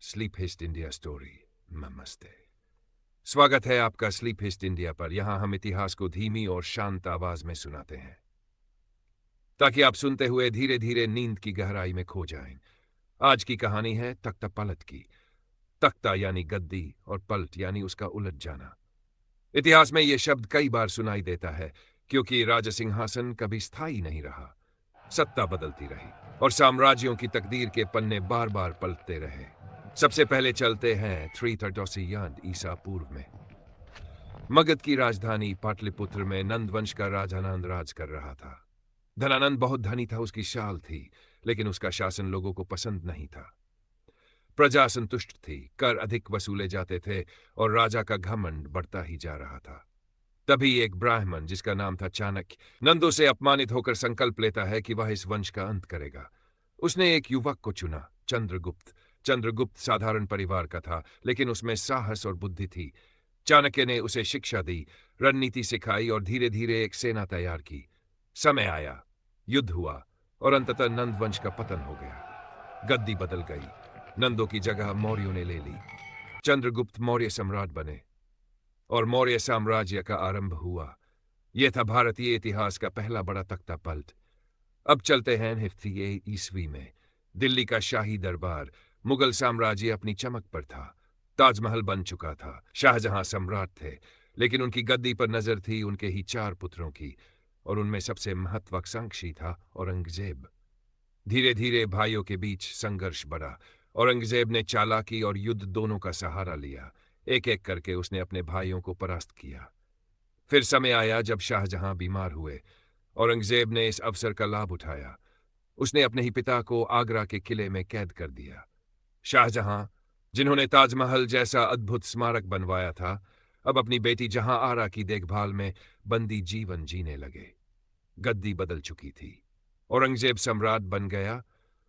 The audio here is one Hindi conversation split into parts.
Sleep hist India story. नमस्ते। स्वागत है आपका स्लीप हिस्ट इंडिया पर। यहां हम इतिहास को धीमी और शांत आवाज में सुनाते हैं ताकि आप सुनते हुए धीरे धीरे नींद की गहराई में खो जाएं। आज की कहानी है तख्ता पलट की। तख्ता यानी गद्दी और पलट यानी उसका उलट जाना। इतिहास में यह शब्द कई बार सुनाई देता है क्योंकि राजसिंहासन कभी स्थायी नहीं रहा। सत्ता बदलती रही और साम्राज्यों की तकदीर के पन्ने बार बार पलटते रहे। सबसे पहले चलते हैं 333 याद ईसा पूर्व में। मगध की राजधानी पाटलिपुत्र में नंद वंश का राजा नंद राज कर रहा था। धनानंद बहुत धनी था, उसकी शाल थी, लेकिन उसका शासन लोगों को पसंद नहीं था। प्रजा असंतुष्ट थी, कर अधिक वसूले जाते थे और राजा का घमंड बढ़ता ही जा रहा था। तभी एक ब्राह्मण जिसका नाम था चाणक्य नंदों से अपमानित होकर संकल्प लेता है कि वह इस वंश का अंत करेगा। उसने एक युवक को चुना, चंद्रगुप्त। चंद्रगुप्त साधारण परिवार का था, लेकिन उसमें साहस और बुद्धि थी। चाणक्य ने उसे शिक्षा दी, रणनीति सिखाई और धीरे धीरे एक सेना तैयार की। समय आया, युद्ध हुआ और अंततः नंद वंश का पतन हो गया। गद्दी बदल गई, नंदों की जगह मौर्यों ने ले ली। चंद्रगुप्त मौर्य सम्राट बने और मौर्य साम्राज्य का आरंभ हुआ। यह था भारतीय इतिहास का पहला बड़ा तख्ता पलट। अब चलते हैं 958 ईस्वी में। दिल्ली का शाही दरबार, मुगल साम्राज्य अपनी चमक पर था। ताजमहल बन चुका था। शाहजहां सम्राट थे, लेकिन उनकी गद्दी पर नजर थी उनके ही 4 पुत्रों की, और उनमें सबसे महत्वाकांक्षी था औरंगजेब। धीरे धीरे भाइयों के बीच संघर्ष बढ़ा। औरंगजेब ने चालाकी और युद्ध दोनों का सहारा लिया। एक एक करके उसने अपने भाइयों को परास्त किया। फिर समय आया जब शाहजहां बीमार हुए। औरंगजेब ने इस अवसर का लाभ उठाया। उसने अपने ही पिता को आगरा के किले में कैद कर दिया। शाहजहां, जिन्होंने ताजमहल जैसा अद्भुत स्मारक बनवाया था, अब अपनी बेटी जहां आरा की देखभाल में बंदी जीवन जीने लगे। गद्दी बदल चुकी थी। औरंगजेब सम्राट बन गया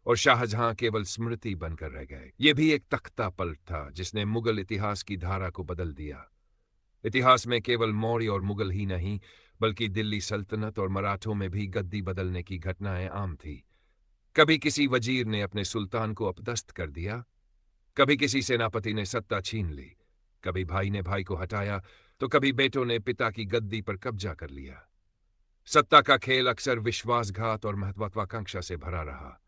और शाहजहां केवल स्मृति बनकर रह गए। यह भी एक तख्ता पलट था जिसने मुगल इतिहास की धारा को बदल दिया। इतिहास में केवल मौर्य और मुगल ही नहीं, बल्कि दिल्ली सल्तनत और मराठों में भी गद्दी बदलने की घटनाएं आम थी। कभी किसी वजीर ने अपने सुल्तान को अपदस्थ कर दिया, कभी किसी सेनापति ने सत्ता छीन ली, कभी भाई ने भाई को हटाया, तो कभी बेटों ने पिता की गद्दी पर कब्जा कर लिया। सत्ता का खेल अक्सर विश्वासघात और महत्वाकांक्षा से भरा रहा।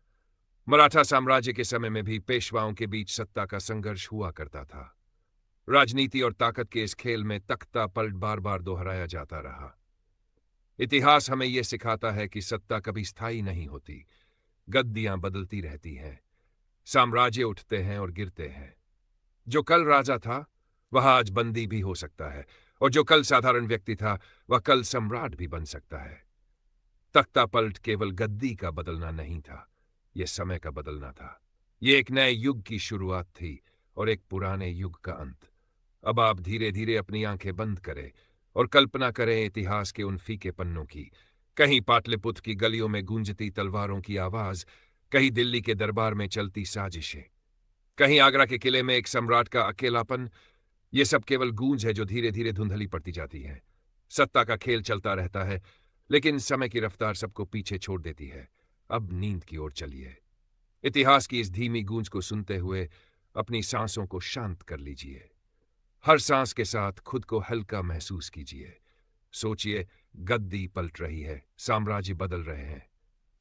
मराठा साम्राज्य के समय में भी पेशवाओं के बीच सत्ता का संघर्ष हुआ करता था। राजनीति और ताकत के इस खेल में तख्ता पलट बार बार दोहराया जाता रहा। इतिहास हमें यह सिखाता है कि सत्ता कभी स्थायी नहीं होती। गद्दियां बदलती रहती हैं, साम्राज्य उठते हैं और गिरते हैं। जो कल राजा था वह आज बंदी भी हो सकता है, और जो कल साधारण व्यक्ति था वह कल सम्राट भी बन सकता है। तख्ता पलट केवल गद्दी का बदलना नहीं था, यह समय का बदलना था। यह एक नए युग की शुरुआत थी और एक पुराने युग का अंत। अब आप धीरे धीरे अपनी आंखें बंद करें और कल्पना करें इतिहास के उन फीके पन्नों की। कहीं पाटलिपुत्र की गलियों में गूंजती तलवारों की आवाज, कहीं दिल्ली के दरबार में चलती साजिशें, कहीं आगरा के किले में एक सम्राट का अकेलापन। ये सब केवल गूंज है जो धीरे धीरे धुंधली पड़ती जाती है। सत्ता का खेल चलता रहता है, लेकिन समय की रफ्तार सबको पीछे छोड़ देती है। अब नींद की ओर चलिए। इतिहास की इस धीमी गूंज को सुनते हुए अपनी सांसों को शांत कर लीजिए। हर सांस के साथ खुद को हल्का महसूस कीजिए। सोचिए, गद्दी पलट रही है, साम्राज्य बदल रहे हैं,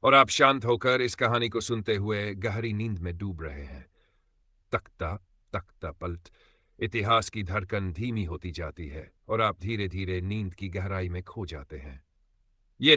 और आप शांत होकर इस कहानी को सुनते हुए गहरी नींद में डूब रहे हैं। तख्ता तख्ता पलट, इतिहास की धड़कन धीमी होती जाती है और आप धीरे धीरे नींद की गहराई में खो जाते हैं। ये